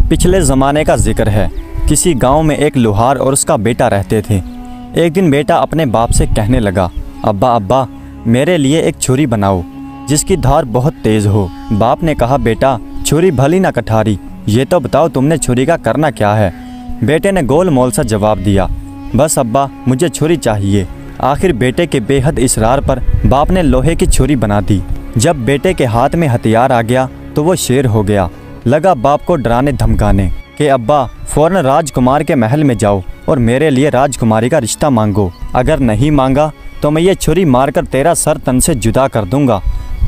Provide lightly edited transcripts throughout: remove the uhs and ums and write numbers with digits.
पिछले ज़माने का जिक्र है। किसी गांव में एक लुहार और उसका बेटा रहते थे। एक दिन बेटा अपने बाप से कहने लगा, अब्बा अब्बा मेरे लिए एक छुरी बनाओ जिसकी धार बहुत तेज़ हो। बाप ने कहा, बेटा छुरी भली ना कठारी, ये तो बताओ तुमने छुरी का करना क्या है। बेटे ने गोल मोल सा जवाब दिया, बस अब्बा मुझे छुरी चाहिए। आखिर बेटे के बेहद इसरार पर बाप ने लोहे की छुरी बना दी। जब बेटे के हाथ में हथियार आ गया तो वो शेर हो गया। लगा बाप को डराने धमकाने कि अब्बा फौरन राजकुमार के महल में जाओ और मेरे लिए राजकुमारी का रिश्ता मांगो, अगर नहीं मांगा तो मैं ये छुरी मारकर तेरा सर तन से जुदा कर दूंगा।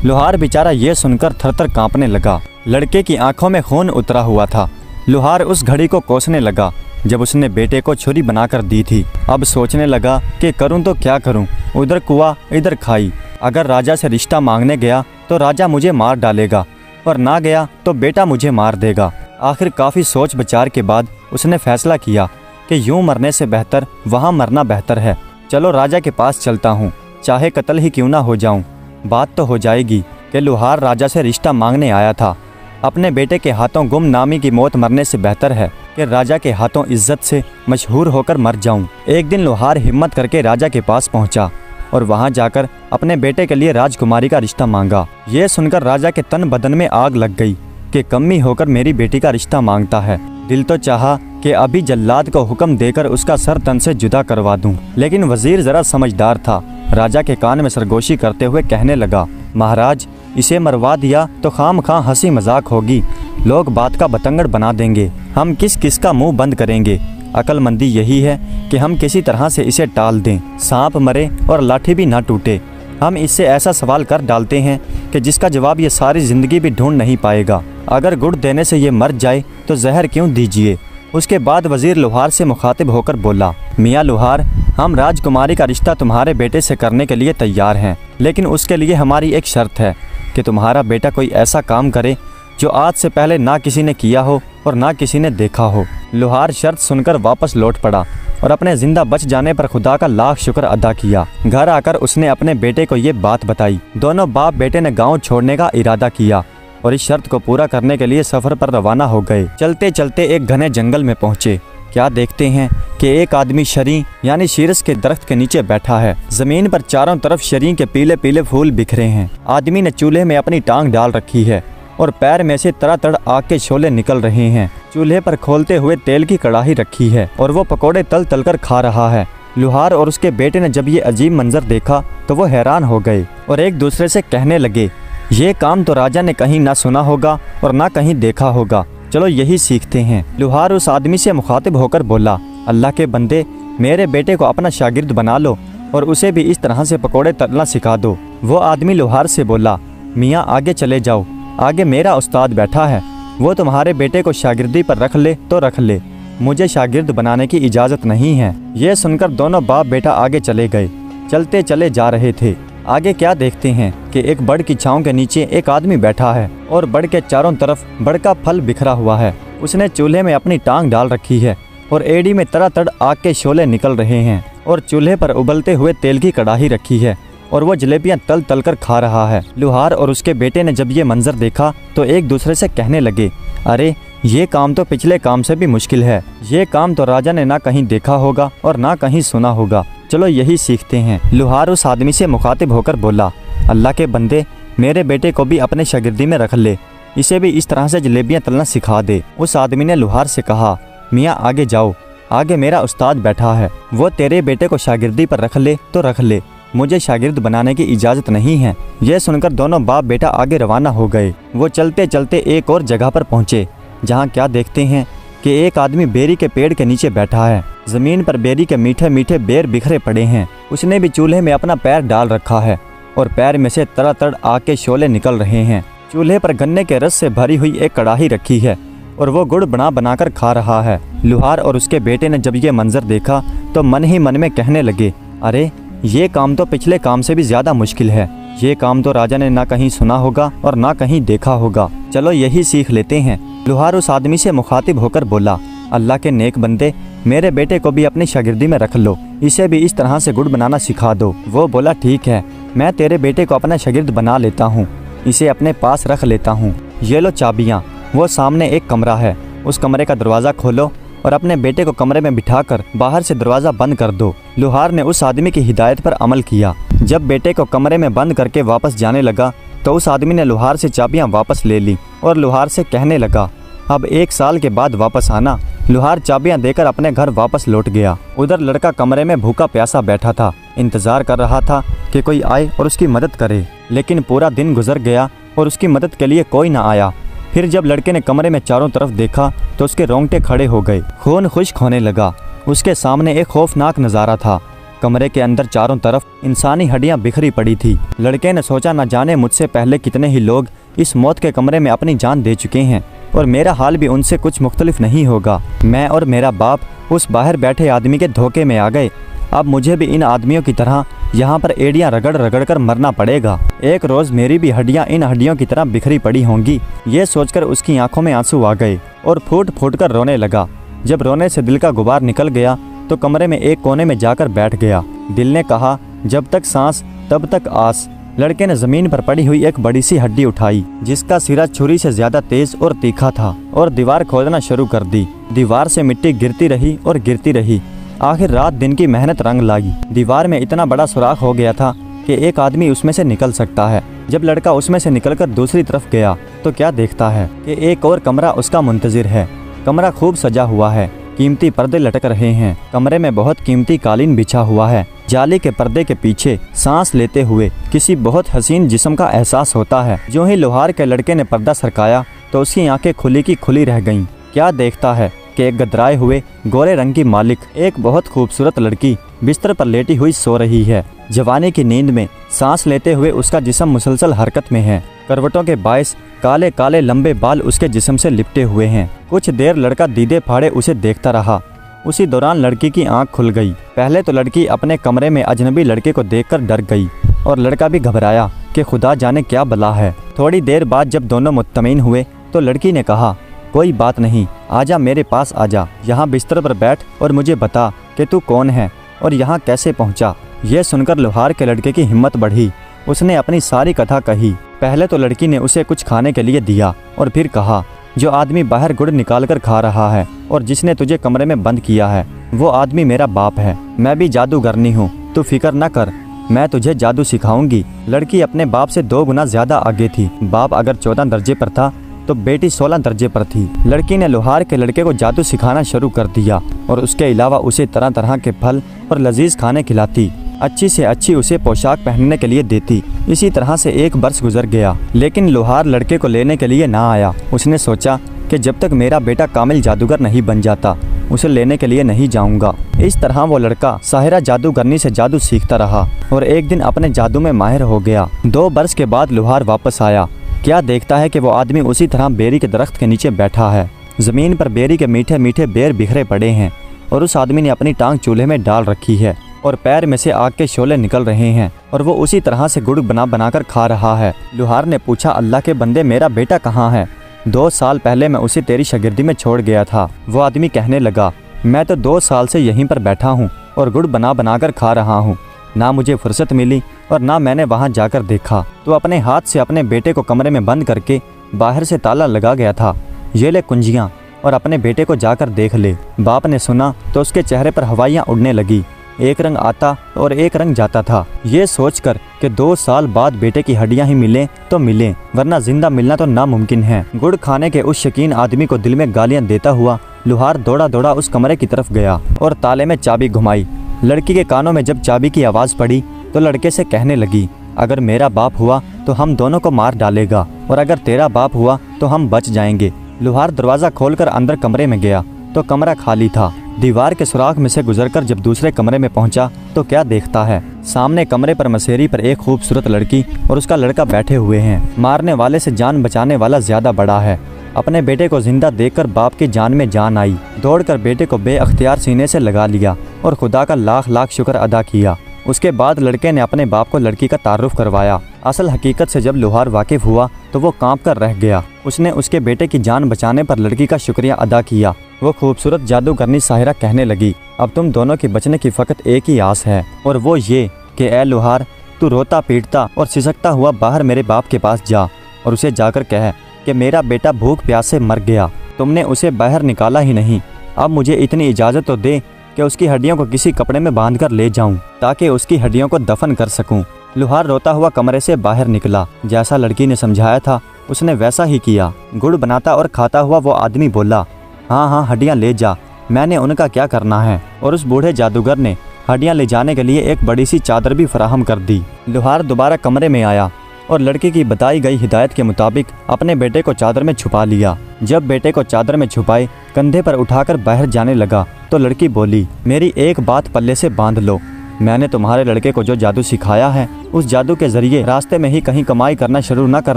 लुहार बेचारा ये सुनकर थरथर कांपने लगा। लड़के की आंखों में खून उतरा हुआ था। लुहार उस घड़ी को कोसने लगा जब उसने बेटे को छुरी बनाकर दी थी। अब सोचने लगा कि करूं तो क्या करूं, उधर कुआं इधर खाई। अगर राजा से रिश्ता मांगने गया तो राजा मुझे मार डालेगा और ना गया तो बेटा मुझे मार देगा। आखिर काफ़ी सोच विचार के बाद उसने फैसला किया कि यूं मरने से बेहतर वहां मरना बेहतर है। चलो राजा के पास चलता हूँ, चाहे कत्ल ही क्यों ना हो जाऊँ। बात तो हो जाएगी कि लुहार राजा से रिश्ता मांगने आया था। अपने बेटे के हाथों गुमनामी की मौत मरने से बेहतर है कि राजा के हाथों इज्जत से मशहूर होकर मर जाऊं। एक दिन लुहार हिम्मत करके राजा के पास पहुंचा और वहां जाकर अपने बेटे के लिए राजकुमारी का रिश्ता मांगा। ये सुनकर राजा के तन बदन में आग लग गई कि कमी होकर मेरी बेटी का रिश्ता मांगता है। दिल तो चाहा कि अभी जल्लाद को हुक्म देकर उसका सर तन से जुदा करवा दूं, लेकिन वजीर जरा समझदार था। राजा के कान में सरगोशी करते हुए कहने लगा, महाराज इसे मरवा दिया तो खाम खां हंसी मजाक होगी, लोग बात का बतंगड़ बना देंगे, हम किस किस का मुंह बंद करेंगे। अक्लमंदी यही है कि हम किसी तरह से इसे टाल दें, सांप मरे और लाठी भी ना टूटे। हम इससे ऐसा सवाल कर डालते हैं कि जिसका जवाब ये सारी ज़िंदगी भी ढूंढ नहीं पाएगा। अगर गुड़ देने से ये मर जाए तो जहर क्यों दीजिए। उसके बाद वजीर लुहार से मुखातिब होकर बोला, मियाँ लुहार, हम राजकुमारी का रिश्ता तुम्हारे बेटे से करने के लिए तैयार हैं, लेकिन उसके लिए हमारी एक शर्त है कि तुम्हारा बेटा कोई ऐसा काम करे जो आज से पहले ना किसी ने किया हो और ना किसी ने देखा हो। लुहार शर्त सुनकर वापस लौट पड़ा और अपने जिंदा बच जाने पर खुदा का लाख शुक्र अदा किया। घर आकर उसने अपने बेटे को ये बात बताई। दोनों बाप बेटे ने गांव छोड़ने का इरादा किया और इस शर्त को पूरा करने के लिए सफर पर रवाना हो गए। चलते चलते एक घने जंगल में पहुंचे। क्या देखते हैं कि एक आदमी शरी यानी शीरस के दरख्त के नीचे बैठा है। जमीन पर चारों तरफ शरी के पीले पीले फूल बिखरे हैं। आदमी ने चूल्हे में अपनी टांग डाल रखी है और पैर में से तड़ातड़ आग के शोले निकल रहे हैं। चूल्हे पर खोलते हुए तेल की कड़ाही रखी है और वो पकोड़े तल तल कर खा रहा है। लुहार और उसके बेटे ने जब ये अजीब मंजर देखा तो वो हैरान हो गए और एक दूसरे से कहने लगे, ये काम तो राजा ने कहीं ना सुना होगा और ना कहीं देखा होगा, चलो यही सीखते हैं। लुहार उस आदमी से मुखातिब होकर बोला, अल्लाह के बंदे, मेरे बेटे को अपना शागिर्द बना लो और उसे भी इस तरह से पकोड़े तलना सिखा दो। वो आदमी लुहार से बोला, मियाँ आगे चले जाओ, आगे मेरा उस्ताद बैठा है, वो तुम्हारे बेटे को शागिर्दी पर रख ले तो रख ले, मुझे शागिर्द बनाने की इजाज़त नहीं है। ये सुनकर दोनों बाप बेटा आगे चले गए। चलते चले जा रहे थे। आगे क्या देखते हैं कि एक बड़ की छांव के नीचे एक आदमी बैठा है और बड़ के चारों तरफ बड़ का फल बिखरा हुआ है। उसने चूल्हे में अपनी टांग डाल रखी है और एड़ी में तड़ातड़ आग के शोले निकल रहे हैं और चूल्हे पर उबलते हुए तेल की कड़ाही रखी है और वो जलेबियां तल तल कर खा रहा है। लुहार और उसके बेटे ने जब ये मंजर देखा तो एक दूसरे से कहने लगे, अरे ये काम तो पिछले काम से भी मुश्किल है, ये काम तो राजा ने ना कहीं देखा होगा और ना कहीं सुना होगा, चलो यही सीखते हैं। लुहार उस आदमी से मुखातिब होकर बोला, अल्लाह के बंदे, मेरे बेटे को भी अपने शागिर्दी में रख ले, इसे भी इस तरह से जलेबियां तलना सिखा दे। उस आदमी ने लुहार से कहा, मियाँ आगे जाओ, आगे मेरा उस्ताद बैठा है, वो तेरे बेटे को शागिर्दी पर रख ले तो रख ले, मुझे शागिर्द बनाने की इजाज़त नहीं है। यह सुनकर दोनों बाप बेटा आगे रवाना हो गए। वो चलते चलते एक और जगह पर पहुँचे जहाँ क्या देखते हैं कि एक आदमी बेरी के पेड़ के नीचे बैठा है। ज़मीन पर बेरी के मीठे मीठे बेर बिखरे पड़े हैं। उसने भी चूल्हे में अपना पैर डाल रखा है और पैर में से तड़ातड़ आग के शोले निकल रहे हैं। चूल्हे पर गन्ने के रस से भरी हुई एक कड़ाही रखी है और वो गुड़ बनाकर खा रहा है। लुहार और उसके बेटे ने जब ये मंजर देखा तो मन ही मन में कहने लगे, अरे ये काम तो पिछले काम से भी ज़्यादा मुश्किल है, ये काम तो राजा ने ना कहीं सुना होगा और ना कहीं देखा होगा, चलो यही सीख लेते हैं। लुहार उस आदमी से मुखातिब होकर बोला, अल्लाह के नेक बंदे, मेरे बेटे को भी अपनी शागिर्दी में रख लो, इसे भी इस तरह से गुड़ बनाना सिखा दो। वो बोला, ठीक है, मैं तेरे बेटे को अपना शागिर्द बना लेता हूँ, इसे अपने पास रख लेता हूँ। ये लो चाबियाँ। वो सामने एक कमरा है, उस कमरे का दरवाज़ा खोलो और अपने बेटे को कमरे में बिठाकर बाहर से दरवाज़ा बंद कर दो। लुहार ने उस आदमी की हिदायत पर अमल किया। जब बेटे को कमरे में बंद करके वापस जाने लगा तो उस आदमी ने लुहार से चाबियां वापस ले ली और लुहार से कहने लगा, अब 1 साल के बाद वापस आना। लुहार चाबियां देकर अपने घर वापस लौट गया। उधर लड़का कमरे में भूखा प्यासा बैठा था, इंतजार कर रहा था कि कोई आए और उसकी मदद करे, लेकिन पूरा दिन गुजर गया और उसकी मदद के लिए कोई ना आया। फिर जब लड़के ने कमरे में चारों तरफ देखा तो उसके रोंगटे खड़े हो गए, खून खुश्क होने लगा। उसके सामने एक खौफनाक नज़ारा था। कमरे के अंदर चारों तरफ इंसानी हड्डियां बिखरी पड़ी थी। लड़के ने सोचा, न जाने मुझसे पहले कितने ही लोग इस मौत के कमरे में अपनी जान दे चुके हैं और मेरा हाल भी उनसे कुछ मुख्तलिफ नहीं होगा। मैं और मेरा बाप उस बाहर बैठे आदमी के धोखे में आ गए। अब मुझे भी इन आदमियों की तरह यहाँ पर एड़ियाँ रगड़ रगड़ कर मरना पड़ेगा। एक रोज़ मेरी भी हड्डियाँ इन हड्डियों की तरह बिखरी पड़ी होंगी। ये सोचकर उसकी आंखों में आंसू आ गए और फूट फूट कर रोने लगा। जब रोने से दिल का गुबार निकल गया तो कमरे में एक कोने में जाकर बैठ गया। दिल ने कहा, जब तक सांस तब तक आस। लड़के ने जमीन पर पड़ी हुई एक बड़ी सी हड्डी उठाई जिसका सिरा छुरी से ज्यादा तेज और तीखा था और दीवार खोदना शुरू कर दी। दीवार से मिट्टी गिरती रही और गिरती रही। आखिर रात दिन की मेहनत रंग लाई। दीवार में इतना बड़ा सुराख हो गया था कि एक आदमी उसमें से निकल सकता है। जब लड़का उसमें से निकलकर दूसरी तरफ गया तो क्या देखता है कि एक और कमरा उसका मुंतजिर है। कमरा खूब सजा हुआ है, कीमती पर्दे लटक रहे हैं। कमरे में बहुत कीमती कालीन बिछा हुआ है। जाली के पर्दे के पीछे सांस लेते हुए किसी बहुत हसीन जिस्म का एहसास होता है। जो ही लोहार के लड़के ने पर्दा सरकाया तो उसकी आंखें खुली की खुली रह गईं। क्या देखता है कि एक गदराए हुए गोरे रंग की मालिक एक बहुत खूबसूरत लड़की बिस्तर पर लेटी हुई सो रही है। जवानी की नींद में सांस लेते हुए उसका जिस्म मुसलसल हरकत में है। करवटों के बायस काले काले लंबे बाल उसके जिस्म से लिपटे हुए हैं। कुछ देर लड़का दीदे फाड़े उसे देखता रहा। उसी दौरान लड़की की आंख खुल गई। पहले तो लड़की अपने कमरे में अजनबी लड़के को देखकर डर गई और लड़का भी घबराया कि खुदा जाने क्या बला है। थोड़ी देर बाद जब दोनों मुत्तमीन हुए तो लड़की ने कहा, कोई बात नहीं, आजा मेरे पास आजा, यहाँ बिस्तर पर बैठ और मुझे बता कि तू कौन है और यहाँ कैसे पहुँचा। यह सुनकर लोहार के लड़के की हिम्मत बढ़ी। उसने अपनी सारी कथा कही। पहले तो लड़की ने उसे कुछ खाने के लिए दिया और फिर कहा, जो आदमी बाहर गुड़ निकाल कर खा रहा है और जिसने तुझे कमरे में बंद किया है वो आदमी मेरा बाप है। मैं भी जादूगरनी हूँ, तू फिक्र न कर, मैं तुझे जादू सिखाऊंगी। लड़की अपने बाप से 2 गुना ज्यादा आगे थी। बाप अगर 14 दर्जे पर था तो बेटी 16 दर्जे पर थी। लड़की ने लोहार के लड़के को जादू सिखाना शुरू कर दिया और उसके अलावा उसे तरह तरह के फल और लजीज खाने खिलाती। अच्छी से अच्छी उसे पोशाक पहनने के लिए देती। इसी तरह से 1 बरस गुजर गया, लेकिन लोहार लड़के को लेने के लिए ना आया। उसने सोचा कि जब तक मेरा बेटा कामिल जादूगर नहीं बन जाता उसे लेने के लिए नहीं जाऊंगा। इस तरह वो लड़का साहिरा जादूगरनी से जादू सीखता रहा और एक दिन अपने जादू में माहिर हो गया। 2 बरस के बाद लोहार वापस आया। क्या देखता है कि वो आदमी उसी तरह बेरी के दरख्त के नीचे बैठा है। जमीन पर बेरी के मीठे मीठे बेर बिखरे पड़े हैं और उस आदमी ने अपनी टांग चूल्हे में डाल रखी है और पैर में से आग के शोले निकल रहे हैं और वो उसी तरह से गुड़ बनाकर खा रहा है। लोहार ने पूछा, अल्लाह के बंदे, मेरा बेटा कहाँ है? 2 साल पहले मैं उसे तेरी शागिर्दी में छोड़ गया था। वो आदमी कहने लगा, मैं तो 2 साल से यहीं पर बैठा हूँ और गुड़ बनाकर खा रहा हूँ। ना मुझे फुर्सत मिली और ना मैंने वहाँ जाकर देखा। तो अपने हाथ से अपने बेटे को कमरे में बंद करके बाहर से ताला लगा गया था। ये ले कुंजियाँ और अपने बेटे को जाकर देख ले। बाप ने सुना तो उसके चेहरे पर हवाइयाँ उड़ने लगी। एक रंग आता और एक रंग जाता था। ये सोचकर कि 2 साल बाद बेटे की हड्डियां ही मिलें तो मिलें, वरना जिंदा मिलना तो नामुमकिन है। गुड़ खाने के उस शकीन आदमी को दिल में गालियां देता हुआ लोहार दौड़ा दौड़ा उस कमरे की तरफ गया और ताले में चाबी घुमाई। लड़की के कानों में जब चाबी की आवाज़ पड़ी तो लड़के से कहने लगी, अगर मेरा बाप हुआ तो हम दोनों को मार डालेगा और अगर तेरा बाप हुआ तो हम बच जाएंगे। लोहार दरवाज़ा खोलकर अंदर कमरे में गया तो कमरा खाली था। दीवार के सुराख में से गुजरकर जब दूसरे कमरे में पहुंचा तो क्या देखता है, सामने कमरे पर मसेरी पर एक खूबसूरत लड़की और उसका लड़का बैठे हुए हैं। मारने वाले से जान बचाने वाला ज्यादा बड़ा है। अपने बेटे को जिंदा देखकर बाप की जान में जान आई। दौड़कर बेटे को बेअख्तियार सीने से लगा लिया और खुदा का लाख लाख शुक्र अदा किया। उसके बाद लड़के ने अपने बाप को लड़की का तारुफ करवाया। असल हकीकत से जब लोहार वाकिफ हुआ तो वो कांप कर रह गया। उसने उसके बेटे की जान बचाने पर लड़की का शुक्रिया अदा किया। वो खूबसूरत जादूगरनी साहिरा कहने लगी, अब तुम दोनों के बचने की फ़कत एक ही आस है और वो ये कि ए लोहार, तू रोता पीटता और सिसकता हुआ बाहर मेरे बाप के पास जा और उसे जाकर कह कि मेरा बेटा भूख प्यास से मर गया। तुमने उसे बाहर निकाला ही नहीं। अब मुझे इतनी इजाज़त तो दे कि उसकी हड्डियों को किसी कपड़े में बांध कर ले जाऊं, ताकि उसकी हड्डियों को दफन कर सकूं। लुहार रोता हुआ कमरे से बाहर निकला। जैसा लड़की ने समझाया था उसने वैसा ही किया। गुड़ बनाता और खाता हुआ वो आदमी बोला, हाँ हाँ हड्डियाँ ले जा, मैंने उनका क्या करना है। और उस बूढ़े जादूगर ने हड्डियाँ ले जाने के लिए एक बड़ी सी चादर भी फराहम कर दी। लुहार दोबारा कमरे में आया और लड़की की बताई गई हिदायत के मुताबिक अपने बेटे को चादर में छुपा लिया। जब बेटे को चादर में छुपाए कंधे पर उठाकर बाहर जाने लगा तो लड़की बोली, मेरी एक बात पल्ले से बांध लो, मैंने तुम्हारे लड़के को जो जादू सिखाया है उस जादू के जरिए रास्ते में ही कहीं कमाई करना शुरू न कर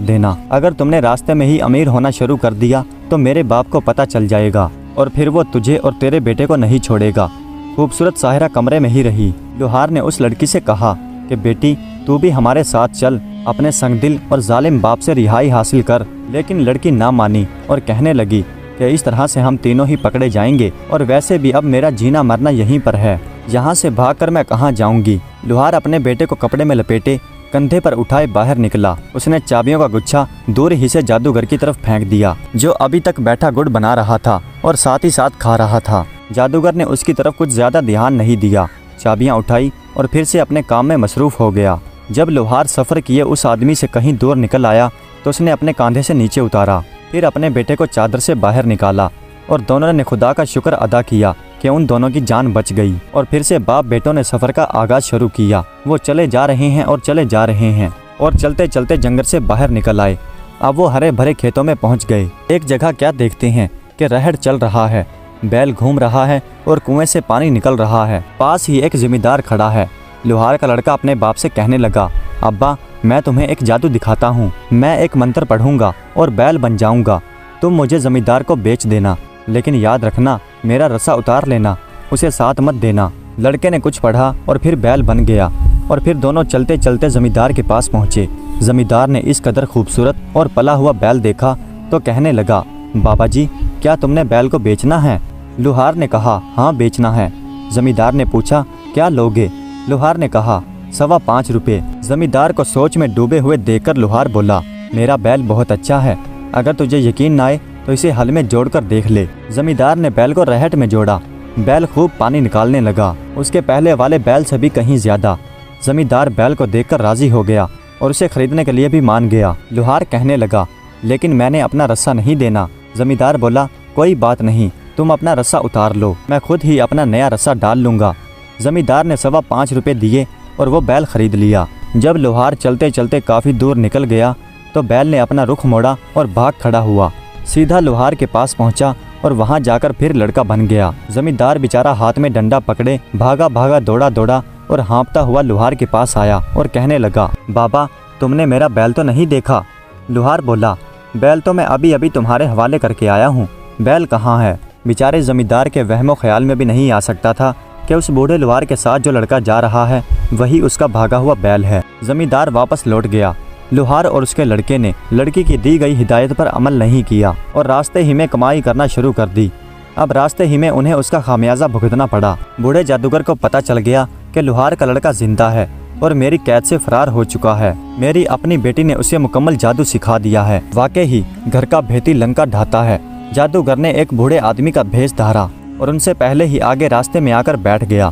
देना। अगर तुमने रास्ते में ही अमीर होना शुरू कर दिया तो मेरे बाप को पता चल जाएगा और फिर वो तुझे और तेरे बेटे को नहीं छोड़ेगा। खूबसूरत साहिरा कमरे में ही रही। लुहार ने उस लड़की से कहा कि बेटी तू भी हमारे साथ चल, अपने संगदिल और जालिम बाप से रिहाई हासिल कर। लेकिन लड़की ना मानी और कहने लगी कि इस तरह से हम तीनों ही पकड़े जाएंगे और वैसे भी अब मेरा जीना मरना यहीं पर है, यहाँ से भागकर मैं कहाँ जाऊंगी। लुहार अपने बेटे को कपड़े में लपेटे कंधे पर उठाए बाहर निकला। उसने चाबियों का गुच्छा दूर ही से जादूगर की तरफ फेंक दिया, जो अभी तक बैठा गुड़ बना रहा था और साथ ही साथ खा रहा था। जादूगर ने उसकी तरफ कुछ ज्यादा ध्यान नहीं दिया, चाबियां उठाई और फिर से अपने काम में मसरूफ हो गया। जब लुहार सफ़र किए उस आदमी से कहीं दूर निकल आया तो उसने अपने कंधे से नीचे उतारा, फिर अपने बेटे को चादर से बाहर निकाला और दोनों ने खुदा का शुक्र अदा किया कि उन दोनों की जान बच गई। और फिर से बाप बेटों ने सफ़र का आगाज शुरू किया। वो चले जा रहे हैं और चले जा रहे हैं और चलते चलते जंगल से बाहर निकल आए। अब वो हरे भरे खेतों में पहुंच गए। एक जगह क्या देखते हैं कि रहड़ चल रहा है, बैल घूम रहा है और कुएं से पानी निकल रहा है। पास ही एक जमींदार खड़ा है। लुहार का लड़का अपने बाप से कहने लगा, अब्बा मैं तुम्हें एक जादू दिखाता हूँ, मैं एक मंत्र पढ़ूंगा और बैल बन जाऊंगा, तुम मुझे जमींदार को बेच देना, लेकिन याद रखना मेरा रस्सा उतार लेना, उसे साथ मत देना। लड़के ने कुछ पढ़ा और फिर बैल बन गया और फिर दोनों चलते चलते जमींदार के पास पहुँचे। जमींदार ने इस कदर खूबसूरत और पला हुआ बैल देखा तो कहने लगा, बाबा जी क्या तुमने बैल को बेचना है? लुहार ने कहा, हाँ बेचना है। जमींदार ने पूछा, क्या लोगे? लुहार ने कहा, 5.25 रुपये। जमींदार को सोच में डूबे हुए देखकर लुहार बोला, मेरा बैल बहुत अच्छा है, अगर तुझे यकीन न आए तो इसे हल में जोड़कर देख ले। जमींदार ने बैल को रहट में जोड़ा। बैल खूब पानी निकालने लगा, उसके पहले वाले बैल से भी कहीं ज्यादा। जमींदार बैल को देखकर राजी हो गया और उसे खरीदने के लिए भी मान गया। लुहार कहने लगा, लेकिन मैंने अपना रस्सा नहीं देना। जमींदार बोला, कोई बात नहीं, तुम अपना रस्सा उतार लो, मैं खुद ही अपना नया रस्सा डाल लूँगा। जमींदार ने 5.25 रुपये दिए और वो बैल खरीद लिया। जब लुहार चलते चलते काफ़ी दूर निकल गया तो बैल ने अपना रुख मोड़ा और भाग खड़ा हुआ, सीधा लुहार के पास पहुंचा और वहां जाकर फिर लड़का बन गया। जमींदार बेचारा हाथ में डंडा पकड़े भागा भागा दौड़ा दौड़ा और हाँफता हुआ लुहार के पास आया और कहने लगा, बाबा तुमने मेरा बैल तो नहीं देखा? लुहार बोला, बैल तो मैं अभी अभी तुम्हारे हवाले करके आया हूँ, बैल कहाँ है? बेचारे जमींदार के वहमो ख्याल में भी नहीं आ सकता था कि उस बूढ़े लुहार के साथ जो लड़का जा रहा है वही उसका भागा हुआ बैल है। जमींदार वापस लौट गया। लुहार और उसके लड़के ने लड़की की दी गई हिदायत पर अमल नहीं किया और रास्ते ही में कमाई करना शुरू कर दी। अब रास्ते ही में उन्हें उसका खामियाजा भुगतना पड़ा। बूढ़े जादूगर को पता चल गया कि लुहार का लड़का जिंदा है और मेरी कैद से फरार हो चुका है। मेरी अपनी बेटी ने उसे मुकम्मल जादू सिखा दिया है। वाकई ही घर का भेदी लंका ढाता है। जादूगर ने एक बूढ़े आदमी का भेष धारा और उनसे पहले ही आगे रास्ते में आकर बैठ गया।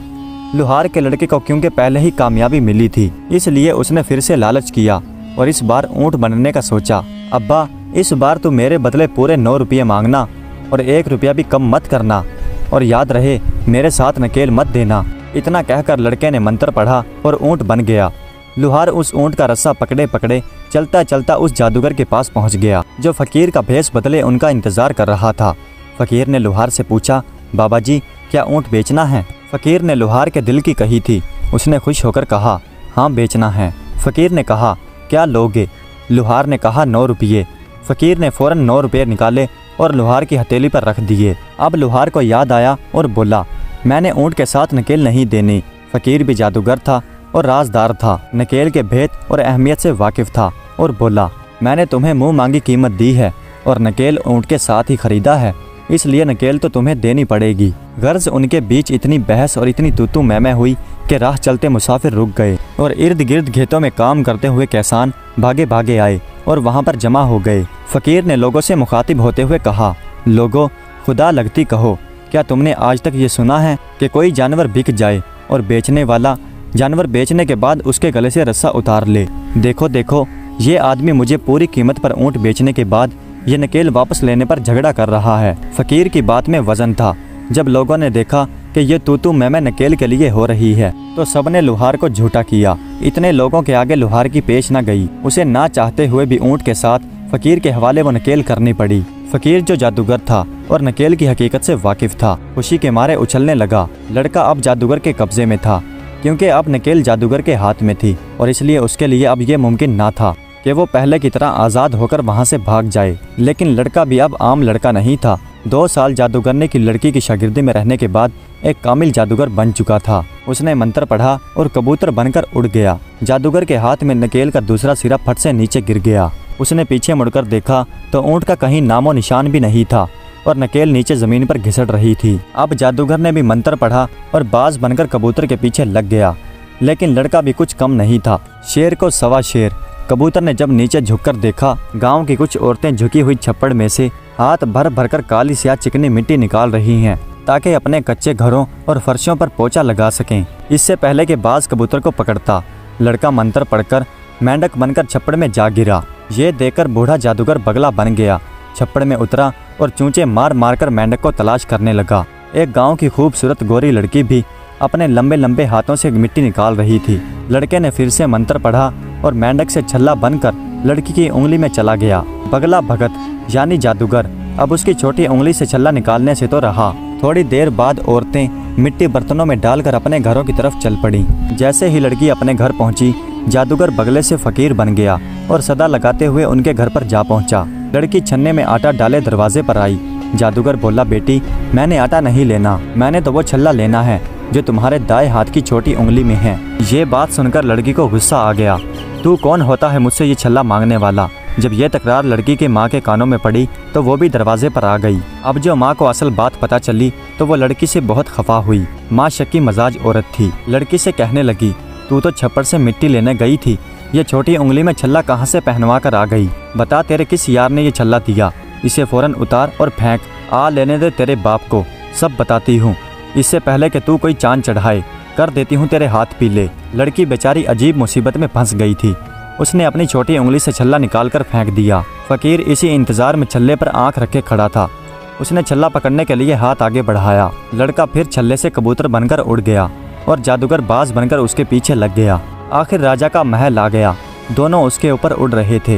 लुहार के लड़के को क्योंकि पहले ही कामयाबी मिली थी इसलिए उसने फिर से लालच किया और इस बार ऊँट बनने का सोचा। अब्बा इस बार तू मेरे बदले पूरे 9 रुपये मांगना और 1 रुपया भी कम मत करना और याद रहे मेरे साथ नकेल मत देना। इतना कहकर लड़के ने मंत्र पढ़ा और ऊँट बन गया। लुहार उस ऊँट का रस्सा पकड़े पकड़े चलता चलता उस जादूगर के पास पहुंच गया जो फकीर का भेष बदले उनका इंतजार कर रहा था। फकीर ने लुहार से पूछा, बाबा जी क्या ऊँट बेचना है? फकीर ने लुहार के दिल की कही थी। उसने खुश होकर कहा, हाँ बेचना है। फकीर ने कहा, क्या लोगे? लुहार ने कहा, 9 रुपये। फकीर ने फ़ौरन 9 रुपये निकाले और लुहार की हथेली पर रख दिए। अब लुहार को याद आया और बोला, मैंने ऊँट के साथ नकेल नहीं देनी। फकीर भी जादूगर था और राजदार था, नकेल के भेद और अहमियत से वाकिफ था और बोला, मैंने तुम्हें मुँह मांगी कीमत दी है और नकेल ऊँट के साथ ही खरीदा है, इसलिए नकेल तो तुम्हें देनी पड़ेगी। गर्ज उनके बीच इतनी बहस और इतनी तूतू मैमे हुई कि राह चलते मुसाफिर रुक गए और इर्द गिर्द खेतों में काम करते हुए किसान भागे भागे आए और वहां पर जमा हो गए। फकीर ने लोगों से मुखातिब होते हुए कहा, लोगों, खुदा लगती कहो, क्या तुमने आज तक ये सुना है कि कोई जानवर बिक जाए और बेचने वाला जानवर बेचने के बाद उसके गले से रस्सा उतार ले? देखो देखो, ये आदमी मुझे पूरी कीमत पर ऊँट बेचने के बाद ये नकेल वापस लेने पर झगड़ा कर रहा है। फकीर की बात में वजन था। जब लोगों ने देखा कि ये तू मैं नकेल के लिए हो रही है तो सबने लुहार को झूठा किया। इतने लोगों के आगे लुहार की पेश न गई। उसे ना चाहते हुए भी ऊँट के साथ फकीर के हवाले वो नकेल करनी पड़ी। फकीर जो जादूगर था और नकेल की हकीकत से वाकिफ था, खुशी के मारे उछलने लगा। लड़का अब जादूगर के कब्जे में था, क्योंकि अब नकेल जादूगर के हाथ में थी और इसलिए उसके लिए अब ये मुमकिन ना था कि वो पहले की तरह आज़ाद होकर वहाँ से भाग जाए। लेकिन लड़का भी अब आम लड़का नहीं था। 2 साल जादूगरने की लड़की की शागिर्दी में रहने के बाद एक कामिल जादूगर बन चुका था। उसने मंत्र पढ़ा और कबूतर बनकर उड़ गया। जादूगर के हाथ में नकेल का दूसरा सिरा फट से नीचे गिर गया। उसने पीछे मुड़कर देखा तो ऊँट का कहीं नामो निशान भी नहीं था और नकेल नीचे जमीन पर घिसट रही थी। अब जादूगर ने भी मंत्र पढ़ा और बाज बनकर कबूतर के पीछे लग गया। लेकिन लड़का भी कुछ कम नहीं था। शेर को सवा शेर। कबूतर ने जब नीचे झुककर देखा, गांव की कुछ औरतें झुकी हुई छप्पड़ में से हाथ भर भरकर काली स्याह चिकनी मिट्टी निकाल रही हैं ताकि अपने कच्चे घरों और फर्शों पर पोछा लगा सकें। इससे पहले कि बाज कबूतर को पकड़ता, लड़का मंत्र पढ़कर मेंढक बनकर छप्पड़ में जा गिरा। ये देखकर बूढ़ा जादूगर बगला बन गया, छप्पड़ में उतरा और चूंचे मार मार कर मेंढक को तलाश करने लगा। एक गांव की खूबसूरत गोरी लड़की भी अपने लंबे लंबे हाथों से मिट्टी निकाल रही थी। लड़के ने फिर से मंत्र पढ़ा और मेंढक से छल्ला बनकर लड़की की उंगली में चला गया। बगला भगत यानी जादूगर अब उसकी छोटी उंगली से छल्ला निकालने से तो रहा। थोड़ी देर बाद औरतें मिट्टी बर्तनों में डालकर अपने घरों की तरफ चल पड़ी। जैसे ही लड़की अपने घर पहुंची, जादूगर बगले से फकीर बन गया और सदा लगाते हुए उनके घर पर जा पहुंचा। लड़की छन्ने में आटा डाले दरवाजे पर आई। जादूगर बोला, बेटी, मैंने आटा नहीं लेना, मैंने तो वो छल्ला लेना है जो तुम्हारे दाएं हाथ की छोटी उंगली में है। ये बात सुनकर लड़की को गुस्सा आ गया। तू कौन होता है मुझसे ये छल्ला मांगने वाला? जब यह तकरार लड़की के माँ के कानों में पड़ी तो वो भी दरवाजे पर आ गई। अब जो माँ को असल बात पता चली तो वो लड़की से बहुत खफा हुई। माँ शक्की मजाज औरत थी। लड़की से कहने लगी, तू तो छप्पड़ से मिट्टी लेने गई थी, ये छोटी उंगली में छल्ला कहाँ से पहनवा कर आ गई? बता, तेरे किस यार ने ये छल्ला दिया? इसे फौरन उतार और फेंक। आ लेने दे तेरे बाप को, सब बताती हूँ। इससे पहले कि तू कोई चांद चढ़ाए, कर देती हूँ तेरे हाथ पीले। लड़की बेचारी अजीब मुसीबत में फंस गई थी। उसने अपनी छोटी उंगली से छल्ला निकालकर फेंक दिया। फकीर इसी इंतजार में छल्ले पर आंख रखे खड़ा था। उसने छल्ला पकड़ने के लिए हाथ आगे बढ़ाया। लड़का फिर छल्ले से कबूतर बनकर उड़ गया और जादूगर बाज बनकर उसके पीछे लग गया। आखिर राजा का महल आ गया। दोनों उसके ऊपर उड़ रहे थे।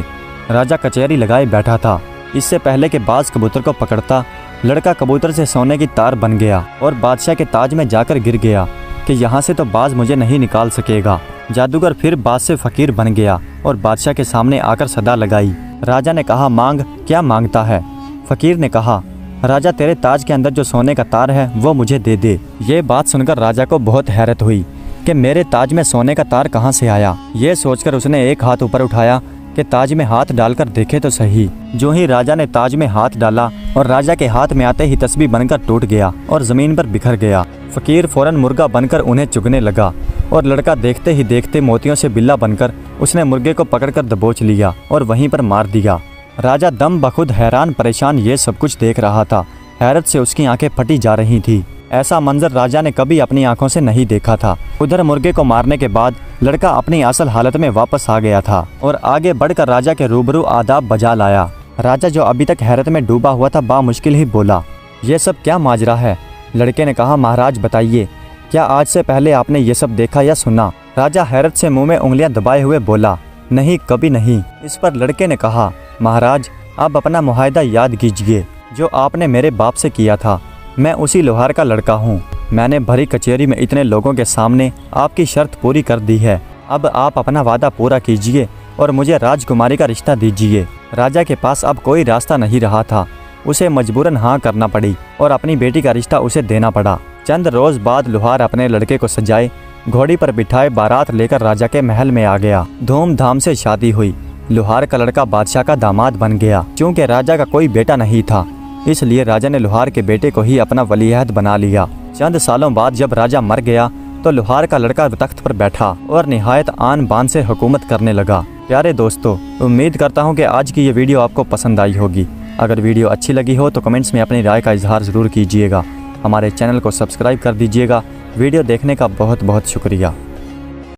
राजा कचहरी लगाए बैठा था। इससे पहले कि बाज कबूतर को पकड़ता, लड़का कबूतर से सोने की तार बन गया और बादशाह के ताज में जाकर गिर गया कि यहाँ से तो बाज मुझे नहीं निकाल सकेगा। जादूगर फिर बाज से फकीर बन गया और बादशाह के सामने आकर सदा लगाई। राजा ने कहा, मांग, क्या मांगता है? फकीर ने कहा, राजा, तेरे ताज के अंदर जो सोने का तार है वो मुझे दे दे। ये बात सुनकर राजा को बहुत हैरत हुई कि मेरे ताज में सोने का तार कहाँ से आया। ये सोचकर उसने एक हाथ ऊपर उठाया कि ताज में हाथ डालकर देखे तो सही। जो ही राजा ने ताज में हाथ डाला और राजा के हाथ में आते ही तस्बीह बनकर टूट गया और जमीन पर बिखर गया। फकीर फौरन मुर्गा बनकर उन्हें चुगने लगा और लड़का देखते ही देखते मोतियों से बिल्ला बनकर उसने मुर्गे को पकड़कर दबोच लिया और वहीं पर मार दिया। राजा दम बखुद हैरान परेशान ये सब कुछ देख रहा था। हैरत से उसकी आंखें फटी जा रही थी। ऐसा मंजर राजा ने कभी अपनी आंखों से नहीं देखा था। उधर मुर्गे को मारने के बाद लड़का अपनी असल हालत में वापस आ गया था और आगे बढ़कर राजा के रूबरू आदाब बजा लाया। राजा, जो अभी तक हैरत में डूबा हुआ था, बामुश्किल ही बोला, ये सब क्या माजरा है? लड़के ने कहा, महाराज बताइए, क्या आज से पहले आपने ये सब देखा या सुना? राजा हैरत से मुंह में उंगलियां दबाए हुए बोला, नहीं, कभी नहीं। इस पर लड़के ने कहा, महाराज, आप अपना मुआहदा याद कीजिए जो आपने मेरे बाप से किया था। मैं उसी लोहार का लड़का हूँ। मैंने भरी कचहरी में इतने लोगों के सामने आपकी शर्त पूरी कर दी है। अब आप अपना वादा पूरा कीजिए और मुझे राजकुमारी का रिश्ता दीजिए। राजा के पास अब कोई रास्ता नहीं रहा था। उसे मजबूरन हाँ करना पड़ी और अपनी बेटी का रिश्ता उसे देना पड़ा। चंद रोज बाद लोहार अपने लड़के को सजाए घोड़ी पर बिठाए बारात लेकर राजा के महल में आ गया। धूमधाम से शादी हुई। लोहार का लड़का बादशाह का दामाद बन गया। चूँकि राजा का कोई बेटा नहीं था, इसलिए राजा ने लोहार के बेटे को ही अपना वलीअहद बना लिया। चंद सालों बाद जब राजा मर गया तो लोहार का लड़का तख्त पर बैठा और निहायत आन बान से हुकूमत करने लगा। प्यारे दोस्तों, उम्मीद करता हूँ कि आज की ये वीडियो आपको पसंद आई होगी। अगर वीडियो अच्छी लगी हो तो कमेंट्स में अपनी राय का इजहार ज़रूर कीजिएगा। हमारे चैनल को सब्सक्राइब कर दीजिएगा। वीडियो देखने का बहुत बहुत शुक्रिया।